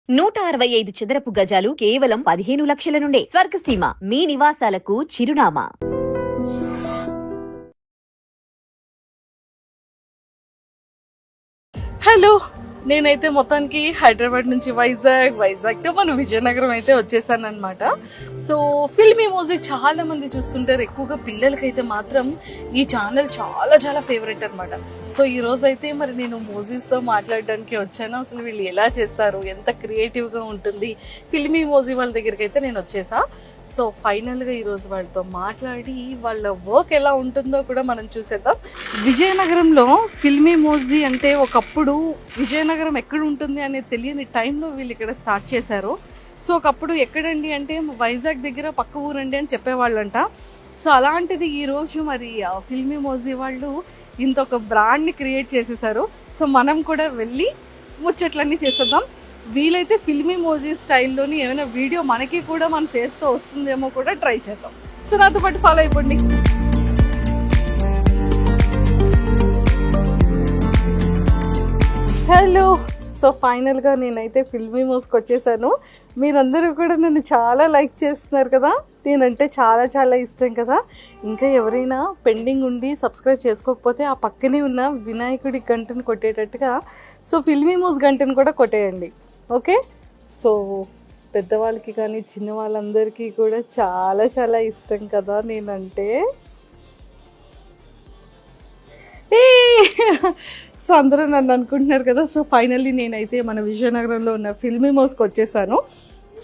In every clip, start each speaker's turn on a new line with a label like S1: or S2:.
S1: 165 చదరపు గజాలు కేవలం 15 లక్షల నుండే. స్వర్గసీమ మీ నివాసాలకు చిరునామా.
S2: హలో, నేనైతే మొత్తానికి హైదరాబాద్ నుంచి వైజాగ్ టు మన విజయనగరం అయితే వచ్చేసాను అనమాట. సో ఫిల్మీ మ్యూజిక్ చాలా మంది చూస్తుంటారు, ఎక్కువగా పిల్లలకైతే మాత్రం ఈ ఛానల్ చాలా చాలా ఫేవరెట్ అనమాట. సో ఈ రోజు అయితే మరి నేను మోజీస్తో మాట్లాడడానికి వచ్చాను. అసలు వీళ్ళు ఎలా చేస్తారు, ఎంత క్రియేటివ్గా ఉంటుంది, ఫిల్మీ మోజీ వాళ్ళ దగ్గరికి అయితే నేను వచ్చేసా. సో ఫైనల్గా ఈరోజు వాళ్ళతో మాట్లాడి వాళ్ళ వర్క్ ఎలా ఉంటుందో కూడా మనం చూసేద్దాం. విజయనగరంలో ఫిల్మీ మోజీ అంటే ఒకప్పుడు విజయనగరం ఎక్కడ ఉంటుంది అనేది తెలియని టైంలో వీళ్ళు ఇక్కడ స్టార్ట్ చేశారు. సో ఒకప్పుడు ఎక్కడండి అంటే వైజాగ్ దగ్గర పక్క ఊరండి అని చెప్పేవాళ్ళంట. సో అలాంటిది ఈరోజు మరి ఫిల్మీ మోజీ వాళ్ళు ఇంత ఒక బ్రాండ్ని క్రియేట్ చేసేసారు. సో మనం కూడా వెళ్ళి ముచ్చట్లన్నీ చేసేద్దాం. వీలైతే ఫిల్మీ మోజీ స్టైల్లోని ఏమైనా వీడియో మనకి కూడా మన ఫేస్తో వస్తుందేమో కూడా ట్రై చేద్దాం. సో నాతో పాటు ఫాలో అయిపోండి. హలో, సో ఫైనల్గా నేనైతే ఫిల్మీ మోజ్కి వచ్చేసాను. మీరందరూ కూడా నన్ను చాలా లైక్ చేస్తున్నారు కదా, నేనంటే చాలా చాలా ఇష్టం కదా. ఇంకా ఎవరైనా పెండింగ్ ఉండి సబ్స్క్రైబ్ చేసుకోకపోతే ఆ పక్కనే ఉన్న వినాయకుడి గంటను కొట్టేటట్టుగా సో ఫిల్మీ మోజ్ గంటను కూడా కొట్టేయండి, ఓకే. సో పెద్దవాళ్ళకి కానీ చిన్న వాళ్ళందరికీ కూడా చాలా చాలా ఇష్టం కదా నేనంటే. సో అందరూ నన్ను అనుకుంటున్నారు కదా. సో ఫైనల్లీ నేనైతే మన విజయనగరంలో ఉన్న ఫిల్మీ మోజ్కి వచ్చేసాను.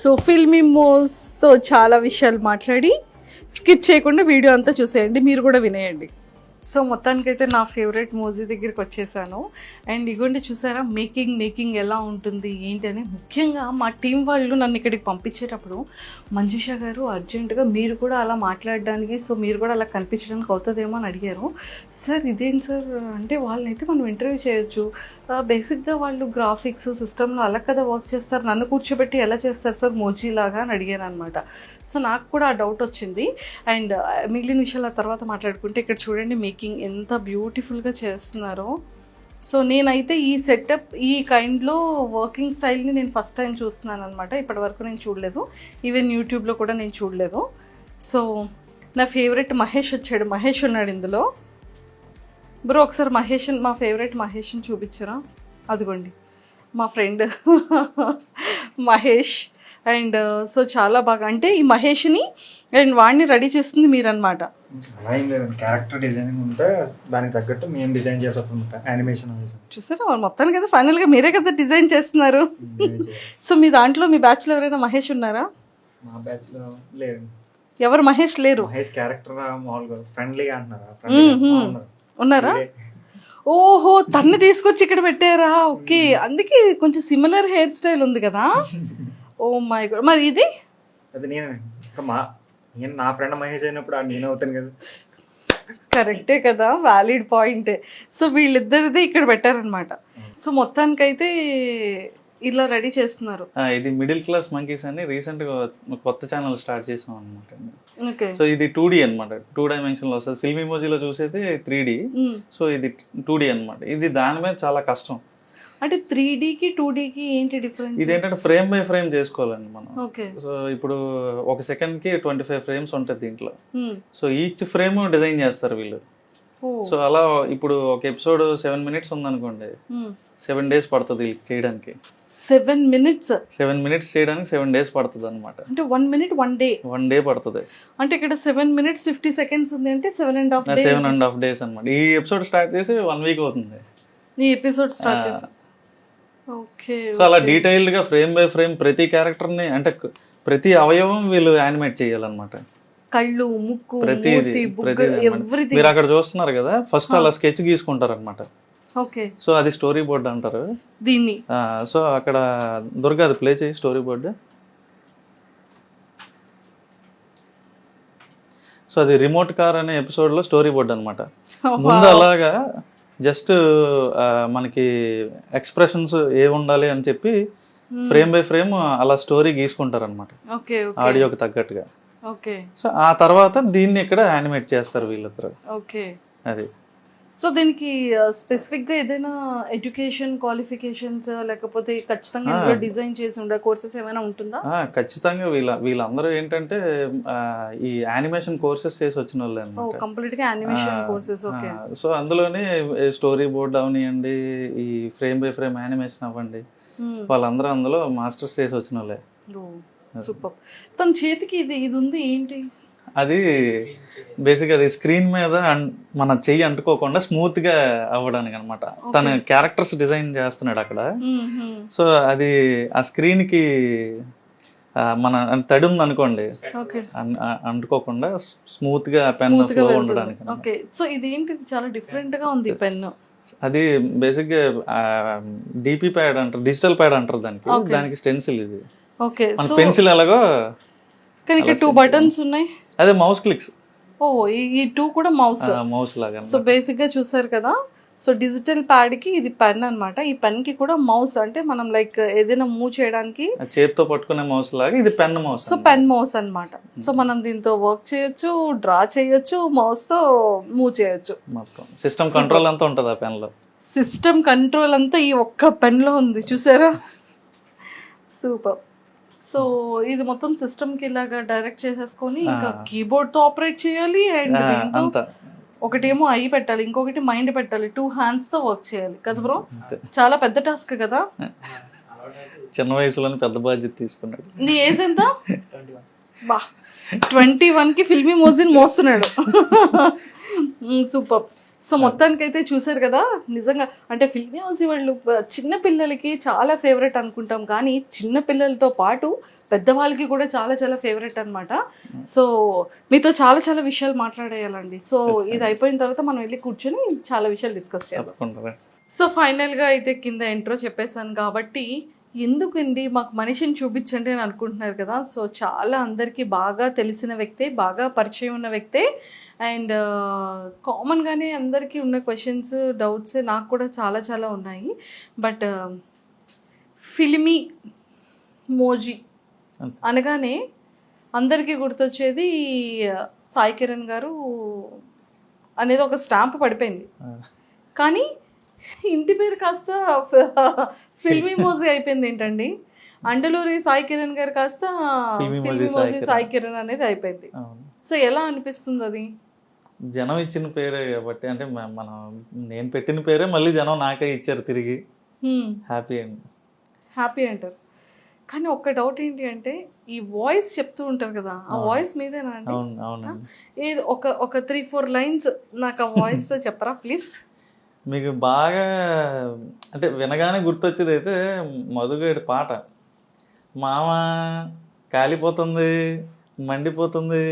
S2: సో ఫిల్మీ మోజ్తో చాలా విషయాలు మాట్లాడి స్కిప్ చేయకుండా వీడియో అంతా చూసేయండి, మీరు కూడా వినేయండి. సో మొత్తానికైతే నా ఫేవరెట్ మోజీ దగ్గరికి వచ్చేసాను. అండ్ ఇగోండి చూసారా మేకింగ్ ఎలా ఉంటుంది ఏంటి అని. ముఖ్యంగా మా టీం వాళ్ళు నన్ను ఇక్కడికి పంపించేటప్పుడు మంజుష గారు అర్జెంటుగా మీరు కూడా అలా మాట్లాడడానికి, సో మీరు కూడా అలా కనిపించడానికి అవుతుందేమో అని అడిగారు. సార్ ఇదేంటి సార్ అంటే వాళ్ళనైతే మనం ఇంటర్వ్యూ చేయొచ్చు, బేసిక్గా వాళ్ళు గ్రాఫిక్స్ సిస్టంలో అలా కదా వర్క్ చేస్తారు, నన్ను కూర్చోబెట్టి ఎలా చేస్తారు సార్ మోజీ లాగా అని అడిగాను అనమాట. సో నాకు కూడా ఆ డౌట్ వచ్చింది. అండ్ మిగిలిన విషయాల తర్వాత మాట్లాడుకుంటే ఇక్కడ చూడండి మేకింగ్ ఎంత బ్యూటిఫుల్గా చేస్తున్నారో. సో నేనైతే ఈ సెటప్ ఈ కైండ్లో వర్కింగ్ స్టైల్ని నేను ఫస్ట్ టైం చూస్తున్నాను అనమాట. ఇప్పటి వరకు నేను చూడలేదు, ఈవెన్ యూట్యూబ్లో కూడా నేను చూడలేదు. సో నా ఫేవరెట్ మహేష్ వచ్చాడు, మహేష్ ఉన్నాడు ఇందులో. బ్రో ఒకసారి మా ఫేవరెట్ మహేష్ని చూపించరా? అదిగోండి మా ఫ్రెండ్ మహేష్. అండ్ సో చాలా బాగా అంటే ఈ మహేష్ని అండ్ వాడిని రెడీ చేస్తుంది మీరు అనమాట.
S3: అలా ఏం లేదండి, క్యారెక్టర్ డిజైనింగ్ ఉంటే దానికి తగ్గట్టు మేము డిజైన్ చేస్తాం యానిమేషన్.
S2: చూసారా మొత్తానికి కదా ఫైనల్గా మీరే కదా డిజైన్ చేస్తున్నారు. సో మీ దాంట్లో మీ బ్యాచ్లో ఎవరైనా మహేష్ ఉన్నారా?
S3: మా బ్యాచ్ లో లేదు.
S2: ఎవరు మహేష్ లేరు?
S3: మహేష్ క్యారెక్టర్ మామూలుగా ఫ్రెండ్లీగా అంటున్నారా?
S2: ఉన్నారా? ఓహో తన్ని తీసుకొచ్చి ఇక్కడ పెట్టారా? ఓకే, అందుకే కొంచెం సిమిలర్ హెయిర్ స్టైల్ ఉంది కదా. ఓ మై గాడ్, మరి ఇది
S3: అది నేను నా ఫ్రెండ్ మహేష్ అయినప్పుడు నేను అవుతాను కదా.
S2: కరెక్టే కదా, వ్యాలిడ్ పాయింటే. సో వీళ్ళిద్దరిదే ఇక్కడ పెట్టారనమాట. సో మొత్తానికైతే ఇలా రెడీ చేస్తున్నారు.
S4: ఇది మిడిల్ క్లాస్ మంకీస్ అని రీసెంట్ గా కొత్త ఛానల్ స్టార్ట్ చేసాం అనమాట. సో ఇది 2D అనమాట, 2 డైమెన్షన్ లో వస్తుంది. ఫిల్మీ మోజీలో చూసేది 3D, సో ఇది 2D అనమాట. ఇది దాని మీద చాలా కష్టం.
S2: అంటే 3Dకి 2Dకి ఏంటి డిఫరెన్స్?
S4: ఇదేంటంటే ఫ్రేమ్ బై ఫ్రేమ్ చేసుకోవాలండి మనం. సో ఇప్పుడు ఒక సెకండ్ కి 25 ఫ్రేమ్స్ ఉంటుంది దీంట్లో. సో ఈచ్ ఫ్రేమ్ డిజైన్ చేస్తారు వీళ్ళు. సో అలా ఇప్పుడు ఒక ఎపిసోడ్ 7 minutes ఉందనుకోండి, 7 days పడుతుంది వీళ్ళకి చేయడానికి.
S2: 7 minutes
S4: చేయడానికి 7 days పడుతుంది అనమాట.
S2: అంటే 1 minute 1 day
S4: పడుతుంది.
S2: అంటే ఇక్కడ 7 minutes 50 seconds ఉంది అంటే
S4: 7.5 days అనమాట. ఈ ఎపిసోడ్ స్టార్ట్ చేసి 1 week అవుతుంది.
S2: ఈ ఎపిసోడ్ స్టార్ట్ చేసా. ఓకే,
S4: సో అలా డీటెయిల్డ్ గా ఫ్రేమ్ బై ఫ్రేమ్ ప్రతి క్యారెక్టర్ ని అంటే ప్రతి అవయవం వీళ్ళు యానిమేట్ చేయాలన్నమాట.
S2: కళ్ళు, ముక్కు,
S4: ప్రతిదీ మీరు అక్కడ చూస్తున్నారు కదా, ఫస్ట్ అలా స్కెచ్ గీసుకుంటారు అనమాట.
S2: ఓకే,
S4: సో అది స్టోరీ బోర్డ్ అంటారు
S2: దీన్ని.
S4: సో అక్కడ దుర్గా అది ప్లే చేయి స్టోరీ బోర్డ్. సో అది రిమోట్ కార్ అనే ఎపిసోడ్ లో స్టోరీ బోర్డ్ అనమాట. ముందు అలాగా జస్ట్ మనకి ఎక్స్ప్రెషన్స్ ఏ ఉండాలి అని చెప్పి ఫ్రేమ్ బై ఫ్రేమ్ అలా స్టోరీ గీసుకుంటారు అనమాట, ఆడియోకి తగ్గట్టుగా. సో ఆ తర్వాత దీన్ని ఇక్కడ యానిమేట్ చేస్తారు వీళ్ళిద్దరు.
S2: ఓకే,
S4: అది
S2: సో దీనికి స్పెసిఫిక్గా ఏదైనా ఎడ్యుకేషన్ క్వాలిఫికేషన్స్ లేకపోతే ఖచ్చితంగా ఇందులో డిజైన్ చేసి ఉండే కోర్సెస్ ఏమైనా ఉంటుందా?
S4: ఖచ్చితంగా వీళ్ళందరూ ఏంటంటే ఈ యానిమేషన్ కోర్సెస్ చేసి వచ్చిన వాళ్ళే అన్నమాట.
S2: కంప్లీట్ గా యానిమేషన్ కోర్సెస్. ఓకే.
S4: సో అందులోనే స్టోరీ బోర్డ్ అవనివ్వండి, ఈ ఫ్రేమ్ బై ఫ్రేమ్ యానిమేషన్ అవ్వండి, వాళ్ళందరూ అందులో మాస్టర్స్ చేసి వచ్చిన వాళ్ళే.
S2: సూపర్. తన చేతికి ఇది ఉంది ఏంటి?
S4: అది బేసిక్ అది స్క్రీన్ మీద మన చెయ్యి అంటుకోకుండా స్మూత్ గా అవ్వడానికి అనమాట. తన క్యారెక్టర్స్ డిజైన్ చేస్తున్నాడు అక్కడ. సో అది ఆ స్క్రీన్ కి మన తడి ఉంది అనుకోండి, అంటుకోకుండా స్మూత్ గా పెన్ ఫ్లో ఉండడానికి.
S2: ఓకే. సో ఇది ఏంటి చాలా డిఫరెంట్ గా ఉంది పెన్.
S4: అది బేసిక్ గా డిపి ప్యాడ్ అంటారు, డిజిటల్ ప్యాడ్ అంటారు దానికి స్టెన్సిల్ ఇది.
S2: ఓకే.
S4: మన పెన్సిల్ ఎలాగో
S2: కానీ ఇక్కడ 2 బటన్స్ ఉన్నాయి.
S4: అదే మౌస్ క్లిక్స్.
S2: ఈ 2 కూడా మౌస్
S4: లాగా.
S2: సో బేసిక్ గా చూసారు కదా. సో డిజిటల్ ప్యాడ్ కి ఇది పెన్ అన్నమాట. ఈ పెన్ కి కూడా మౌస్, అంటే మనం లైక్ ఏదైనా మూవ్ చేయడానికి
S4: చేతితో పట్టుకునే మౌస్ లాగా ఇది pen mouse.
S2: So pen mouse అన్నమాట. సో మనం దీంతో వర్క్ చేయొచ్చు, డ్రా చేయొచ్చు, మౌస్ తో మూవ్ చేయొచ్చు.
S4: మొత్తం సిస్టమ్ కంట్రోల్ అంతా ఉంటుంది ఆ పెన్ లో.
S2: సిస్టమ్ కంట్రోల్ అంతా ఈ ఒక్క పెన్ లో ఉంది, చూసారా? సూపర్. సో ఇది మొత్తం సిస్టమ్ కి ఇలాగా డైరెక్ట్ చేసేసుకొని ఇంకా కీబోర్డ్ తో ఆపరేట్ చేయాలి. అండ్ ఒకటేమో ఐ పెట్టాలి, ఇంకొకటి మైండ్ పెట్టాలి. 2 hands తో వర్క్ చేయాలి కదా బ్రో? చాలా పెద్ద టాస్క్ కదా.
S4: చిన్న వయసులోనే పెద్ద బాధ్యత తీసుకున్నాడు.
S2: నీ ఏజ్ ఎంత? 21 కి ఫిల్మీ మోజిన్ మోస్తున్నాడు. సూపర్. సో మొత్తానికి అయితే చూసారు కదా, నిజంగా అంటే ఫిల్మీ హౌస్ వాళ్ళు చిన్న పిల్లలకి చాలా ఫేవరెట్ అనుకుంటాం, కానీ చిన్న పిల్లలతో పాటు పెద్దవాళ్ళకి కూడా చాలా చాలా ఫేవరెట్ అనమాట. సో మీతో చాలా చాలా విషయాలు మాట్లాడేయాలండి. సో ఇది అయిపోయిన తర్వాత మనం వెళ్ళి కూర్చొని చాలా విషయాలు డిస్కస్ చేయాలి. సో ఫైనల్గా అయితే కింద ఇంట్రో చెప్పేశాను కాబట్టి ఎందుకండి మాకు మనిషిని చూపించండి అని అనుకుంటున్నారు కదా. సో చాలా అందరికీ బాగా తెలిసిన వ్యక్తే, బాగా పరిచయం ఉన్న వ్యక్తే. అండ్ కామన్గానే అందరికీ ఉన్న క్వశ్చన్స్, డౌట్స్ నాకు కూడా చాలా చాలా ఉన్నాయి. బట్ ఫిల్మీ మోజీ అనగానే అందరికీ గుర్తొచ్చేది సాయి కిరణ్ గారు అనేది ఒక స్టాంప్ పడిపోయింది. కానీ ఇంటి పేరు కాస్త ఫిల్మీ మోజీ అయిపోయింది ఏంటండి? అండలూరి సాయి కిరణ్ గారు కాస్త ఫిల్మీ మోజీ సాయి కిరణ్ అనేది అయిపోయింది. సో ఎలా అనిపిస్తుంది అది?
S4: జనం ఇచ్చిన పేరే కాబట్టి, అంటే నేను పెట్టిన పేరే మళ్ళీ జనం నాకే ఇచ్చారు తిరిగి.
S2: హ్యాపీ అంటారు. కానీ ఒక్క డౌట్ ఏంటి అంటే, ఈ వాయిస్ చెప్తూ ఉంటారు కదా, ఆ వాయిస్ మీదేనా అండి? ఏది ఒక 3-4 lines నాకు ఆ వాయిస్ తో చెప్పరా ప్లీజ్?
S4: మీకు బాగా అంటే వినగానే గుర్తొచ్చేది అయితే మధుగడి పాట, మామ కాలిపోతుంది మండిపోతుంది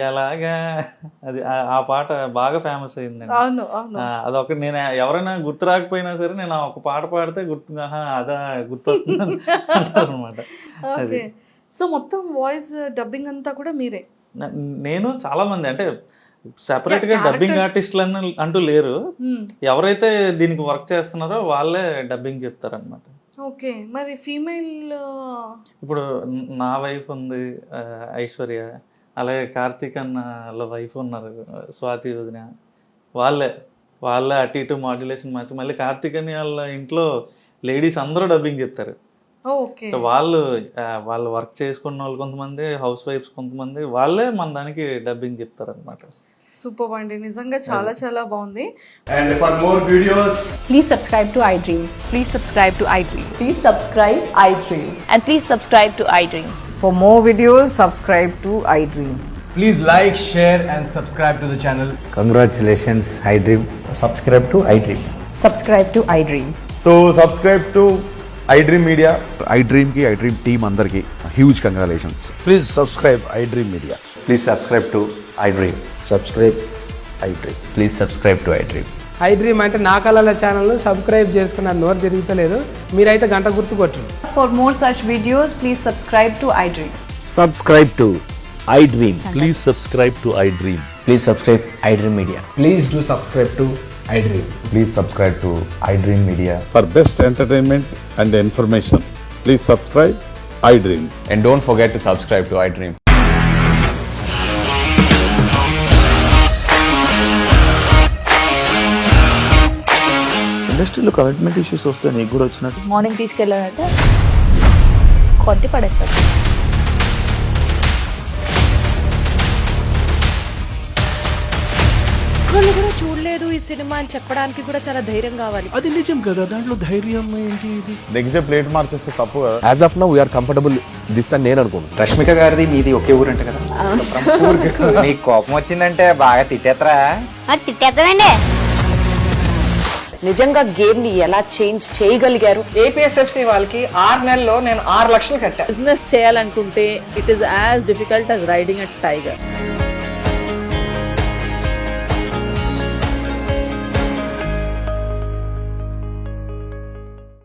S4: ఎలాగా, అది ఆ పాట బాగా ఫేమస్ అయిందండి. అదొక నేను ఎవరైనా గుర్తు రాకపోయినా సరే నేను ఒక పాట పాడితే అదా గుర్తొస్తుంది అనమాట.
S2: సో మొత్తం వాయిస్ డబ్బింగ్ అంతా కూడా మీరే?
S4: నేను చాలా మంది అంటే సెపరేట్ గా డబ్బింగ్ ఆర్టిస్టులు అంటూ లేరు. ఎవరైతే దీనికి వర్క్ చేస్తున్నారో వాళ్ళే డబ్బింగ్ చెప్తారనమాట.
S2: ఓకే. మరి ఫీమేల్
S4: ఇప్పుడు నా వైఫ్ ఉంది ఐశ్వర్య, అలాగే కార్తీక్ అన్న వైఫ్ ఉన్నారు స్వాతి వదిన, వాళ్ళే అటు ఇటు మాడ్యులేషన్ మార్చి మళ్ళీ కార్తీక్ అని వాళ్ళ ఇంట్లో లేడీస్ అందరూ డబ్బింగ్ చెప్తారు. సో వాళ్ళు వర్క్ చేసుకున్న వాళ్ళు కొంతమంది, హౌస్ వైఫ్స్ కొంతమంది, వాళ్ళే మన దానికి డబ్బింగ్ చెప్తారు అనమాట.
S2: సూపర్ అండి, నిజంగా చాలా చాలా బాగుంది.
S5: And for more videos,
S6: please subscribe to iDream.
S1: Please subscribe to iDream.
S6: Please subscribe iDream.
S1: And please subscribe to iDream.
S6: For more videos, subscribe to iDream.
S5: please like, share and subscribe to the channel.
S7: Congratulations, iDream.
S5: Subscribe to iDream.
S6: Subscribe to iDream.
S5: So subscribe to iDream Media.
S8: iDream ki iDream team andarki huge congratulations.
S7: Please subscribe iDream Media.
S5: Please subscribe to iDream.
S7: Subscribe iDream.
S5: Please subscribe to iDream.
S9: iDream అంటే నా కళల ఛానల్ను subscribe చేసుకున్న నోరు తిరుగుతలేదు, మీరైతే గంట గుర్తు కొట్టండి.
S6: For more such videos, please subscribe to iDream.
S7: Subscribe to iDream.
S10: Please subscribe to iDream.
S5: Please subscribe iDream Media.
S9: Please do subscribe to iDream.
S5: Please subscribe to iDream Media.
S8: For best entertainment and information, please subscribe iDream.
S5: And don't forget to subscribe to iDream.
S10: ఇండస్ట్రీలో commitment issues వస్తే నీకు కూడా వచ్చినట్టు
S6: morning తీసుకెళ్ళాలంటే కొట్టి పడేస్తారు.
S11: వాళ్ళు కూడా చూడలేదు ఈ సినిమా అని చెప్పడానికి కూడా చాలా ధైర్యం కావాలి.
S9: అది నిజం కదా, దాంట్లో ధైర్యం ఏంటి? ఇది
S8: నెక్స్ట్ డే ప్లేట్ మార్చేస్తే తప్పు కదా.
S10: As of now we are comfortable this అని నేను అనుకుంటున్నాను.
S3: రష్మిక గారిది మీది ఒకే ఊరు అంటే కదా. నీకు కోపం వచ్చిందంటే బాగా తిట్టేత్తరా?
S1: తిట్టేద్దామండి.
S11: నిజంగా గేమ్ ని ఎలా చేంజ్ చేయగలిగారు?
S9: ఏపీఎస్ఎఫ్సి వాళ్ళకి 6 నెలల్లో నేను 6 లక్షలు కట్టా.
S6: బిజినెస్ చేయాలనుకుంటే it is as difficult as riding a tiger.